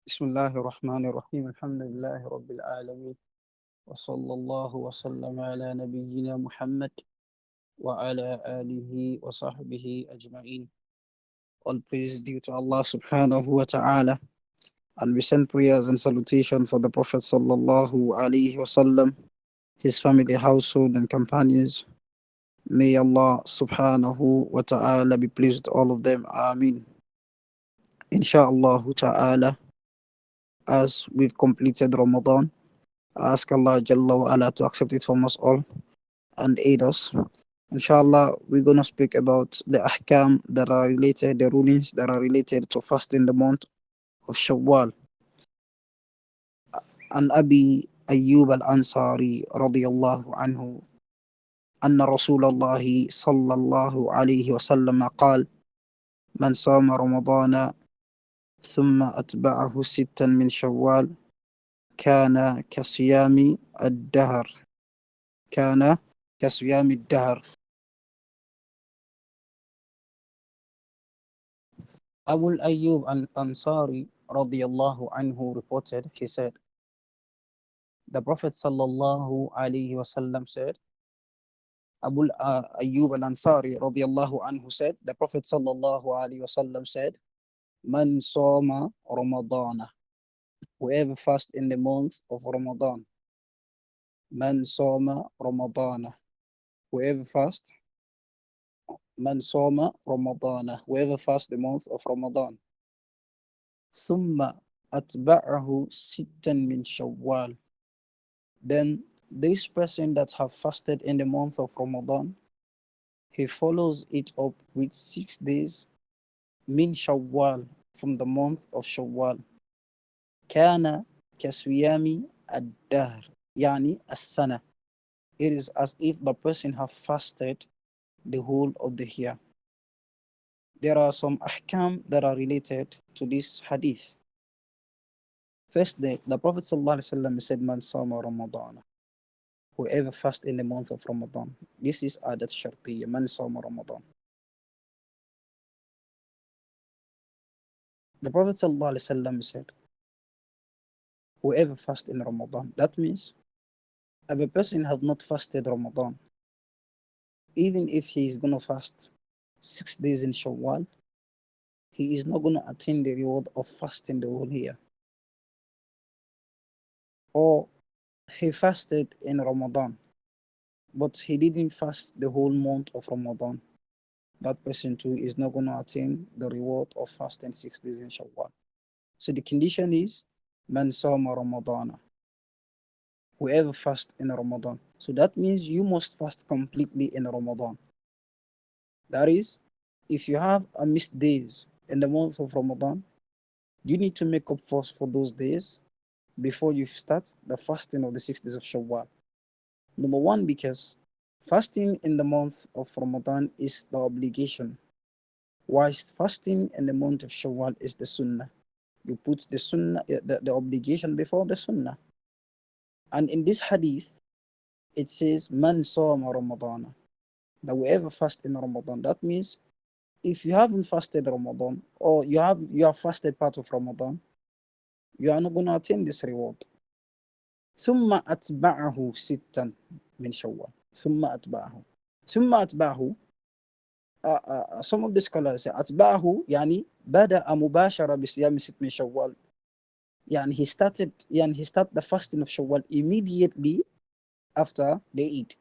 بسم الله الرحمن الرحيم الحمد لله رب العالمين وصلى الله وسلم على نبينا محمد وعلى آله وصحبه أجمعين. All praise due to Allah subhanahu wa ta'ala, and we send prayers and salutation for the Prophet sallallahu alaihi wasallam, his family, household and companions. May Allah subhanahu wa ta'ala be pleased with all of them. Ameen. Insha'Allah ta'ala, as we've completed Ramadan, I ask Allah Jalla wa ala to accept it from us all and aid us. Inshallah, we're gonna speak about the ahkam that are related, the rulings that are related to fasting the month of Shawwal. An Abi Ayyub al-Ansari radiyallahu anhu أن رسول الله صلى الله عليه وسلم قال: من صام رمضان ثم أتبعه ستا من شوال كان كصيام الدهر كان كصيام الدهر. Abu Ayyub al-Ansari radiyallahu anhu reported, he said, the Prophet sallallahu alayhi wasallam said, Abu Ayyub al-Ansari radiyallahu anhu said, the Prophet sallallahu alayhi wasallam said, Man soma Ramadana, whoever fast in the month of Ramadan. Man soma Ramadana, whoever fast. Man soma Ramadana, whoever fast the month of Ramadan. ثم أتبعه ستا من شوال, then this person that have fasted in the month of Ramadan, he follows it up with 6 days min Shawwal, from the month of Shawwal. Kana kaswiyami ad-dahr, yani as-sana. It is as if the person have fasted the whole of the year. There are some ahkam that are related to this hadith. First, the Prophet ﷺ said, Man sama Ramadan, whoever fast in the month of Ramadan. This is adat shartiyya, man sama Ramadan. The Prophet ﷺ said, whoever fast in Ramadan. That means if a person have not fasted Ramadan, even if he is going to fast 6 days in Shawwal, he is not going to attain the reward of fasting the whole year. Or he fasted in Ramadan, but he didn't fast the whole month of Ramadan. That person too is not going to attain the reward of fasting 6 days in Shawwal. So the condition is, Man sama Ramadana, whoever fast in Ramadan. So that means you must fast completely in Ramadan. That is, if you have a missed days in the month of Ramadan, you need to make up for those days before you start the fasting of the 6 days of Shawwal. Number one, because fasting in the month of Ramadan is the obligation, whilst fasting in the month of Shawwal is the sunnah. You put the sunnah, the obligation before the sunnah. And in this hadith, it says, Man sawma Ramadan. That whoever fast in Ramadan, that means if you haven't fasted Ramadan, or you have fasted part of Ramadan, you are not going to attain this reward. ثم أتبعه ستا من شوال. ثم أتبعه. ثم أتبعه. Some of the scholars say أتبعه يعني بدأ مباشرة بصيام ست من شوال. يعني he started the fasting of Shawwal immediately after the Eid.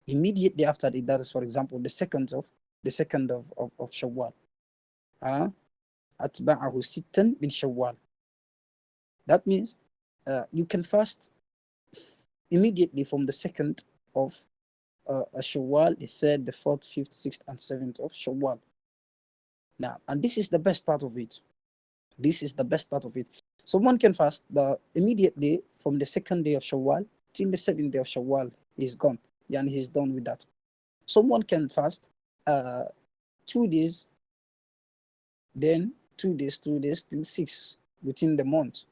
Immediately after the Eid, that is, for example, the second of Shawwal. أتبعه ستا من شوال. That means you can fast immediately from the second of Shawwal, the third, the fourth, fifth, sixth, and seventh of Shawwal. Now, and this is the best part of it. This is the best part of it. Someone can fast immediately from the second day of Shawwal till the seventh day of Shawwal. He's gone. Yani he's done with that. Someone can fast 2 days, then 2 days, till 6 within the month.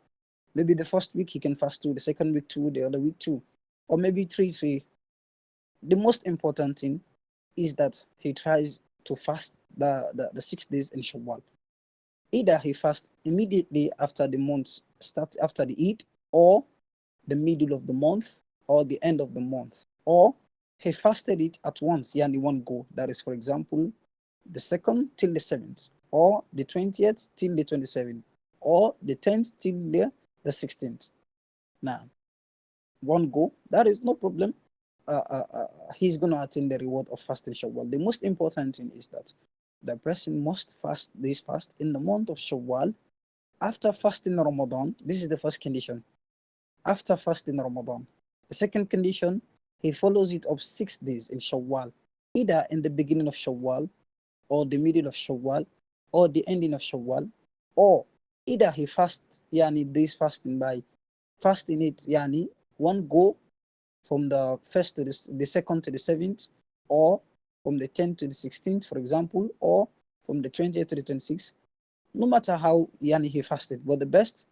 Maybe the first week he can fast 2, the second week 2, the other week 2, or maybe 3. The most important thing is that he tries to fast the 6 days in Shawwal. Either he fasts immediately after the month start after the Eid, or the middle of the month, or the end of the month, or he fasted it at once, yani one go. That is, for example, the 2nd till the 7th, or the 20th till the 27th, or the 10th till the 16th. Now, one go, that is no problem. He's going to attain the reward of fasting Shawwal. The most important thing is that the person must fast this fast in the month of Shawwal after fasting Ramadan. This is the first condition. After fasting Ramadan. The second condition, he follows it up 6 days in Shawwal, either in the beginning of Shawwal, or the middle of Shawwal, or the ending of Shawwal, or either he fasts yani this fasting by fasting it yani one go from the first to the second to the 7th, or from the 10th to the 16th, for example, or from the 20th to the 26th. No matter how yani he fasted, but the best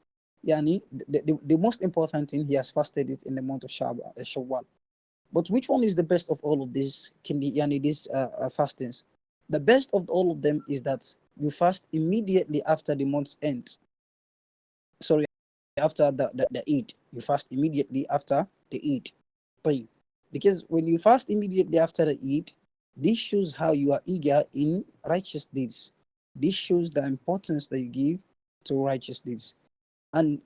yani the most important thing, he has fasted it in the month of Shawwal. But which one is the best of all of these yani these fastings? The best of all of them is that you fast immediately after the month's end. Sorry, after the Eid. You fast immediately after the Eid. Because when you fast immediately after the Eid, this shows how you are eager in righteous deeds. This shows the importance that you give to righteous deeds. And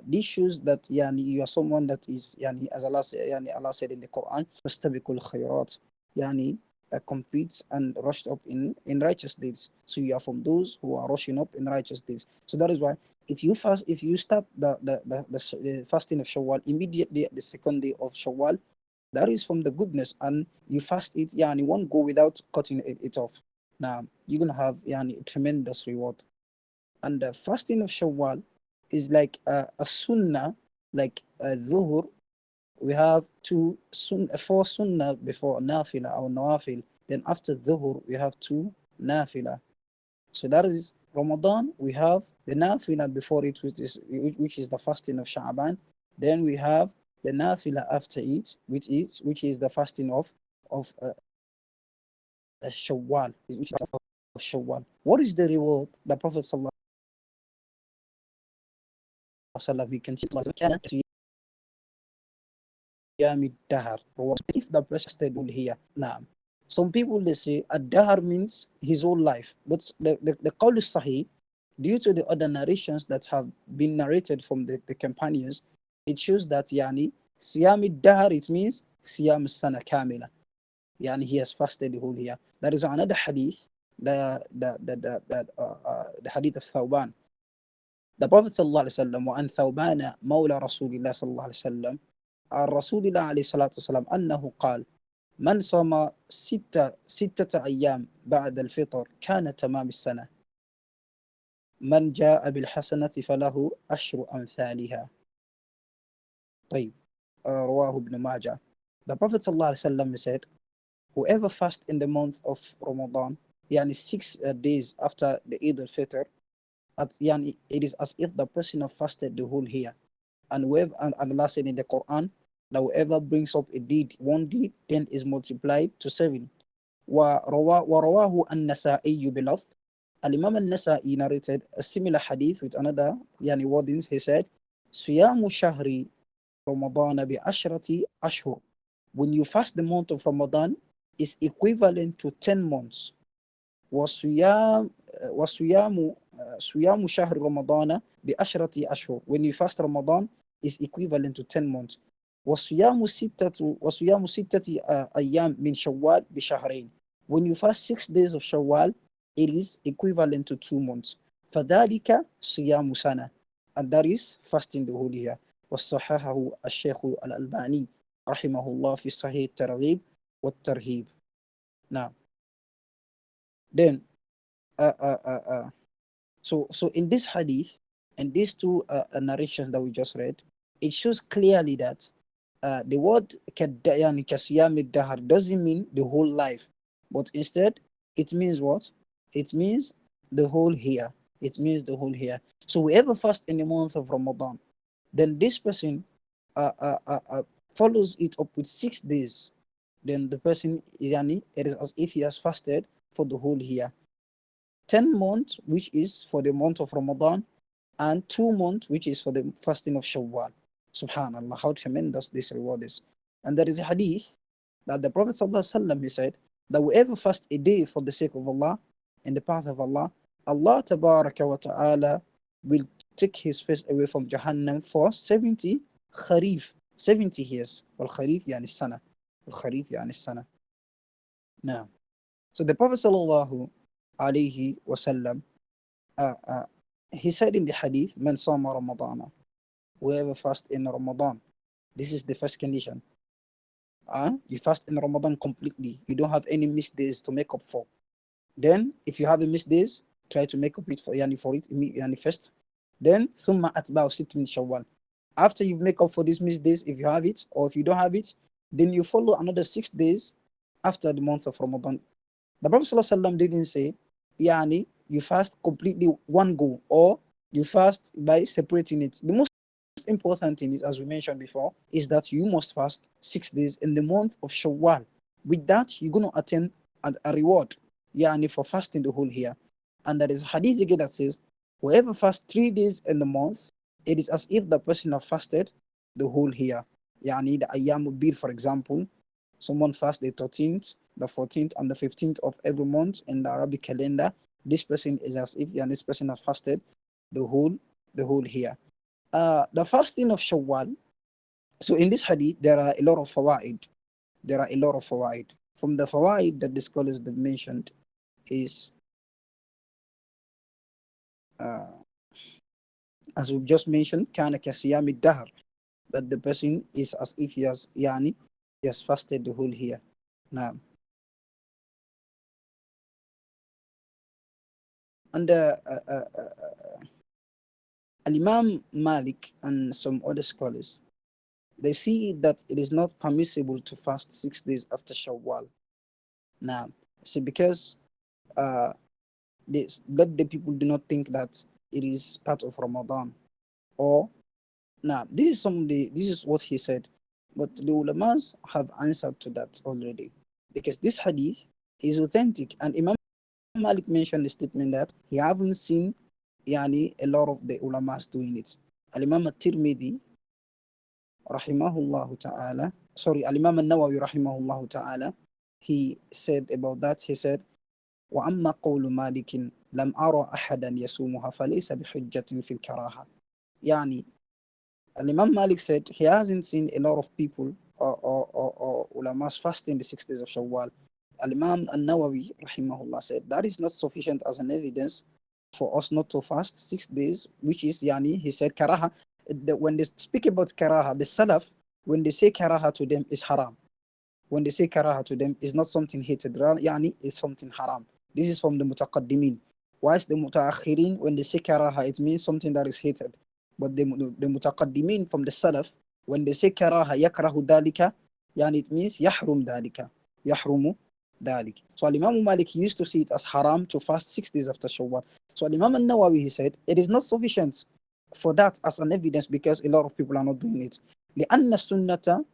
this shows that yani, you are someone that is, yani, as Allah said in the Quran, فَاسْتَبِقُوا الْخَيْرَاتِ, yani, competes and rushed up in righteous deeds. So you are from those who are rushing up in righteous deeds. So that is why if you start the fasting of Shawwal immediately at the second day of Shawwal, that is from the goodness, and you fast it, yani, won't go without cutting it off. Now you're gonna have yani, a tremendous reward. And the fasting of Shawwal is like a sunnah, like a dhuhr. We have four sunnah before nafila or nawafil. Then after dhuhr, we have two nafila. So that is Ramadan. We have the nafila before it, which is the fasting of Sha'ban. Then we have the nafila after it, which is the fasting of Shawwal, which is of Shawwal. What is the reward? The Prophet sallallahu alaihi wasallam, he continues, dahar. If the person stayed here now, some people they say ad-dahar means his whole life, but the qawl is sahih, due to the other narrations that have been narrated from the companions, it shows that yani siyam dahar, it means siyam sana kamila, yani he has fasted the whole year. There is another hadith, the hadith of Thawban. The Prophet sallallahu alaihi wasallam, wa an Thawbana mawla Rasulillah sallallahu alaihi wasallam, الرسول الله عليه الصلاة والسلام أنه قال: من صام ستة أيام بعد الفطر كان تمام السنة، من جاء بالحسنة فله أشر أمثالها. طيب. رواه ابن ماجه. The Prophet صلى الله عليه وسلم said, whoever fast in the month of Ramadan, yani 6 days after the Eid al-Fitr, yani it is as if the person have fasted the whole year. And Allah said in the Quran that whoever brings up a deed, one deed, then is multiplied to 7. ورواه النسائي بلفظ. Al-Imam al-Nasa'i narrated a similar hadith with another yani wordings. He said, صيام شهر رمضان بعشرة أشهر. When you fast the month of Ramadan, is equivalent to 10 months. وصيام صيام شهر رمضان بعشرة أشهر. When you fast Ramadan, is equivalent to 10 months. وصيام ستة أيام من شوال بشهرين. When you fast 6 days of Shawwal, it is equivalent to 2 months. فذلك صيام سنة, and that is fasting the whole year. وصححه الشيخ الألباني رحمه الله في صحيح الترغيب والترهيب. Now, then so in this hadith and these two narrations that we just read, it shows clearly that the word kasiyam dahar doesn't mean the whole life, but instead it means what? It means the whole year. It means the whole year. So whoever fast in the month of Ramadan, then this person follows it up with 6 days. Then the person, yani, it is as if he has fasted for the whole year. 10 months, which is for the month of Ramadan, and 2 months, which is for the fasting of Shawwal. Subhanallah, how tremendous this reward is. And there is a hadith that the Prophet ﷺ, he said that whoever fast a day for the sake of Allah, in the path of Allah, Allah Tabaraka wa Ta'ala will take his face away from Jahannam for 70 kharif, 70 years. Wal kharif yani sana. Wal kharif yani sana. Now, so the Prophet sallallahu alayhi wasallam, uh, uh, he said in the hadith, Man sama Ramadana, whoever fast in Ramadan, this is the first condition. You fast in Ramadan completely. You don't have any missed days to make up for. Then, if you have a missed days, try to make up it for it yani first. Then, ثم أتباع ست من شوال. After you make up for these missed days, if you have it, or if you don't have it, then you follow another 6 days after the month of Ramadan. The Prophet ﷺ didn't say, yani, you fast completely one go, or you fast by separating it. The most important thing is, as we mentioned before, is that you must fast 6 days in the month of Shawwal. With that, you're going to attain a reward, yani, for fasting the whole year. And there is a hadith again that says, whoever fasts 3 days in the month, it is as if the person have fasted the whole year. Yani, the Ayyam Bir, for example, someone fasts the 13th, the 14th, and the 15th of every month in the Arabic calendar. This person is as if this person has fasted the whole year. The fasting of Shawwal. So in this hadith, there are a lot of fawaid. There are a lot of fawaid. From the fawaid that the scholars have mentioned is, uh, as we've just mentioned, kana kasiyami dahr, that the person is as if he has fasted the whole year. Now, and Al-Imam Malik and some other scholars, they see that it is not permissible to fast 6 days after Shawwal. Now, see, because uh, let the people do not think that it is part of Ramadan. Or now, this is what he said, but the ulamas have answered to that already, because this hadith is authentic, and Imam Malik mentioned the statement that he haven't seen a lot of the ulamas doing it. Al-Imam at-Tirmidhi rahimahullah ta'ala, sorry, Al-Imam al-Nawawi rahimahullah ta'ala, he said about that, he said, وأما قول مالك لم أرى أحدا يصومها فليس بحجة في الكراهة. يعني Imam Malik said he hasn't seen a lot of people or ulamas fasting the 6 days of Shawwal. Imam An-Nawawi rahimahullah said that is not sufficient as an evidence for us not to fast 6 days, which is he said karaha. When they speak about karaha, the Salaf, when they say karaha to them is haram. When they say karaha to them, is not something hated, is something haram. This is from the mutaqaddimin. Whilst the mutaakhirin, when they say karaha, it means something that is hated. But the mutaqaddimin from the salaf, when they say karaha yakrahu dalika, it means yahrum dalika. Yahrumu dalik. So Imam Malik used to see it as haram to fast 6 days after Shawwal. So Imam An-Nawawi, he said, it is not sufficient for that as an evidence because a lot of people are not doing it. لأن السنة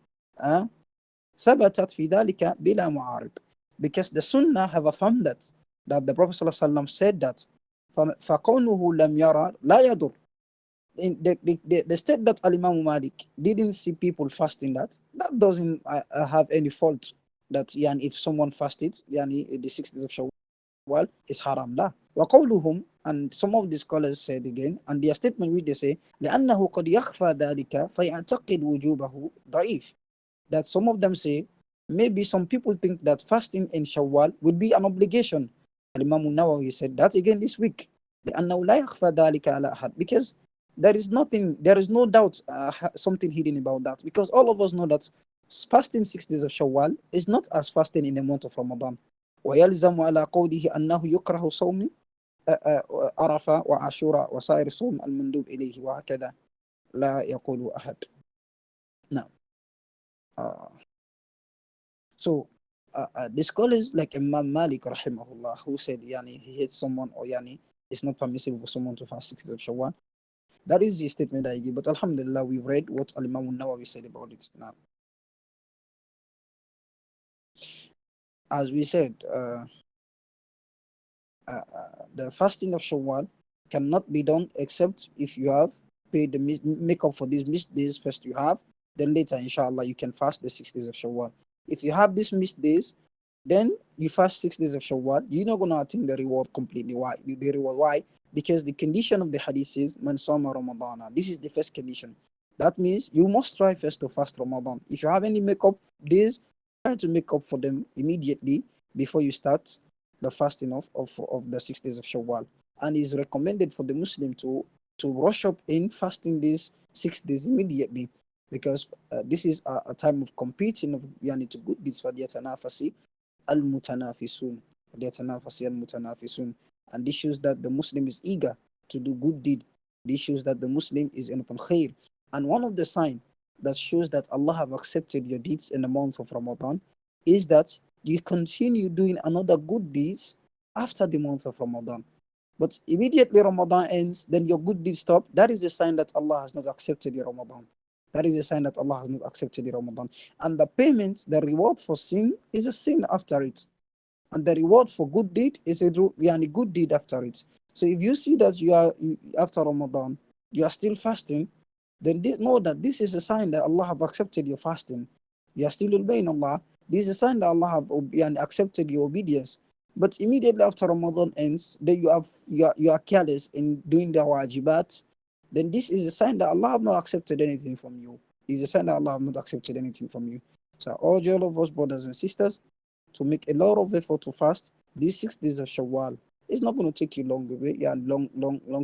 ثبتت في ذلك بلا معارض, because the Sunnah have affirmed that the Prophet ﷺ said that فقوله لم يرى لا يضر. In the state that Al-Imam Malik didn't see people fasting, that doesn't have any fault, that if someone fasted the 6 days of Shawwal is haram la. وقولهم, and some of the scholars said again, and their statement which they say لأنه قد يخفى ذلك فيعتقد وجوبه ضعيف, that some of them say maybe some people think that fasting in Shawwal would be an obligation. Imam Nawawi said that again this week. لأنه لا يخفى ذلك على أحد, because there is no doubt something hidden about that, because all of us know that fasting 6 days of Shawwal is not as fasting in the month of Ramadan. ويلزم على قوله أنه يكره صوم عرفة وعاشوراء وسائر الصوم المندوب إليه وهكذا لا يقول أحد. Now, so the scholars like Imam Malik rahimahullah, who said he hates someone, or it's not permissible for someone to fast 6 days of Shawwal. That is the statement I give. But Alhamdulillah, we've read what Al Imam Nawawi said about it. Now, as we said, the fasting of Shawwal cannot be done except if you have paid the make up for these missed days first you have, then later inshallah you can fast the 6 days of Shawwal. If you have these missed days, then you fast 6 days of Shawwal, you're not gonna attain the reward completely. Why? The reward, why? Because the condition of the hadith is man sama Ramadana. This is the first condition. That means you must try first to fast Ramadan. If you have any makeup days, try to make up for them immediately before you start the fasting of the 6 days of Shawwal. And it's recommended for the Muslim to rush up in fasting these 6 days immediately, because this is a time of competing of yani to good deeds for the Yatanafasi al-Mutanafisun. Yatanafasi al-Mutanafisun. And this shows that the Muslim is eager to do good deed. This shows that the Muslim is in upon khair. And one of the signs that shows that Allah have accepted your deeds in the month of Ramadan is that you continue doing another good deeds after the month of Ramadan. But immediately Ramadan ends, then your good deeds stop. That is a sign that Allah has not accepted your Ramadan. That is a sign that Allah has not accepted your Ramadan. And the payment, the reward for sin is a sin after it. And the reward for good deed is a good deed after it. So if you see that after Ramadan, you are still fasting, then know that this is a sign that Allah have accepted your fasting. You are still obeying Allah. This is a sign that Allah have accepted your obedience. But immediately after Ramadan ends, then you are careless in doing the wajibat. Then this is a sign that Allah have not accepted anything from you. It's a sign that Allah have not accepted anything from you. So I urge all of us, brothers and sisters, to make a lot of effort to fast these 6 days of Shawwal. It's not going to take you long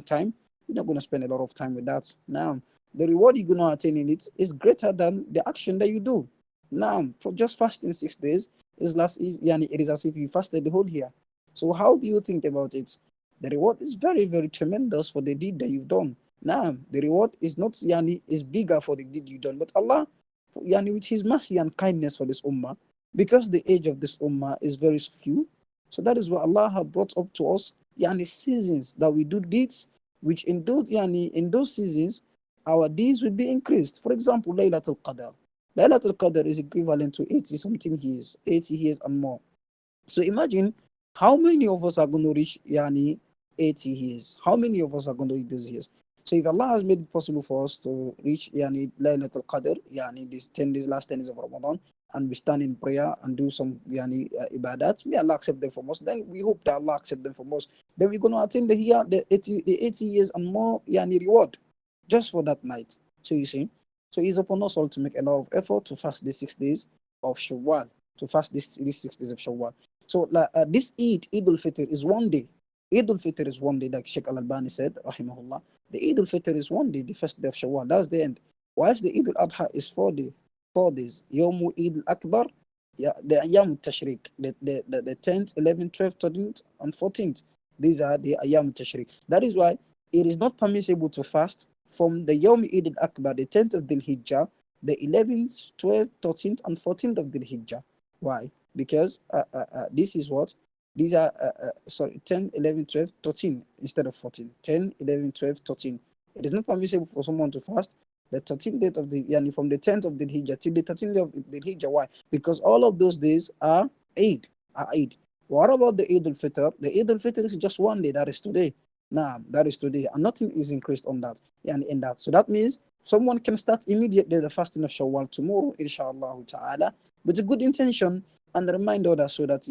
time. You're not going to spend a lot of time with that. Now, the reward you're going to attain in it is greater than the action that you do. Now, for just fasting 6 days, it is as if you fasted the whole year. So how do you think about it? The reward is very, very tremendous for the deed that you've done. Now, the reward is not is bigger for the deed you've done, but Allah, with His mercy and kindness for this ummah, because the age of this ummah is very few. So that is what Allah has brought up to us, seasons that we do deeds, which in those seasons, our deeds will be increased. For example, Laylatul Qadr. Laylatul Qadr is equivalent to 80 something years, 80 years and more. So imagine how many of us are going to reach 80 years. How many of us are going to reach those years? So if Allah has made it possible for us to reach Laylatul Qadr, these 10 days, last 10 days of Ramadan, and we stand in prayer and do some ibadat, may Allah accept them from us. Then we hope that Allah accept them from us. Then we're going to attain the 80 years and more reward just for that night. So you see, so it's upon us all to make a lot of effort to fast these 6 days of Shawwal, to fast these 6 days of Shawwal. So this Eid al-Fitr is one day. Eid al-Fitr is one day, like Sheikh Al-Albani said, rahimahullah. The Eid al-Fitr is one day, the first day of Shawwal. That's the end. Whilst the Eid al-Adha is 4 days. 4 days. Yawm Eid al-Akbar, the Ayyam al-Tashriq, the 10th, 11th, 12th, 13th, and 14th. These are the Ayyam al-Tashriq. That is why it is not permissible to fast from the Yawm Eid al-Akbar, the 10th of Dhul Hijjah, the 11th, 12th, 13th, and 14th of Dhul Hijjah. Why? Because this is what? These are, 10, 11, 12, 13 instead of 14. 10, 11, 12, 13. It is not permissible for someone to fast the 13th date of from the 10th of the Hijjah till the 13th day of the Hijjah. Why? Because all of those days are Eid. What about the Eid al-Fitr? The Eid al-Fitr is just one day. That is today. Nah, that is today. And nothing is increased on that. In that. So that means someone can start immediately the fasting of Shawwal tomorrow, inshallah ta'ala, with a good intention and remind others so that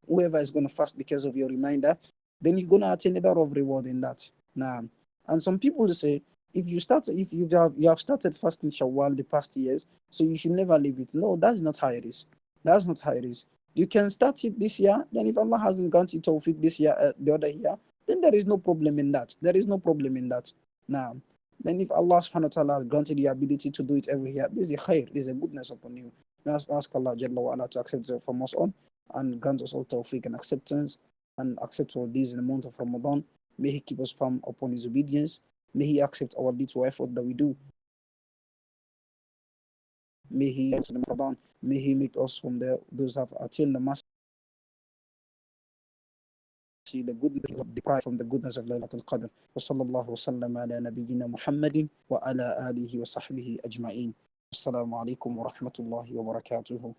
whoever is going to fast because of your reminder, then you're going to attain a lot of reward in that. Now, and some people say, if you have started fasting Shawwal the past years, so you should never leave it. No, that's not how it is. That's not how it is. You can start it this year, then if Allah hasn't granted tawfiq this year, the other year, then there is no problem in that. There is no problem in that. Now, then if Allah subhanahu wa ta'ala has granted you the ability to do it every year, this is a khair, this is a goodness upon you. Let's ask Allah Jalla wa ala to accept it from us on and grant us all tawfiq and acceptance and accept all these in the month of Ramadan. May He keep us firm upon His obedience. May He accept our little effort that we do. May He Ramadan. May He make us from those that have attained the mercy, the goodness of deprived from the goodness of Laylatul Qadr. Wa sallallahu wa sallam ala nabiyyina Muhammadin wa ala alihi wa sahbihi ajma'in. Assalamu alaikum wa rahmatullahi wa barakatuhu.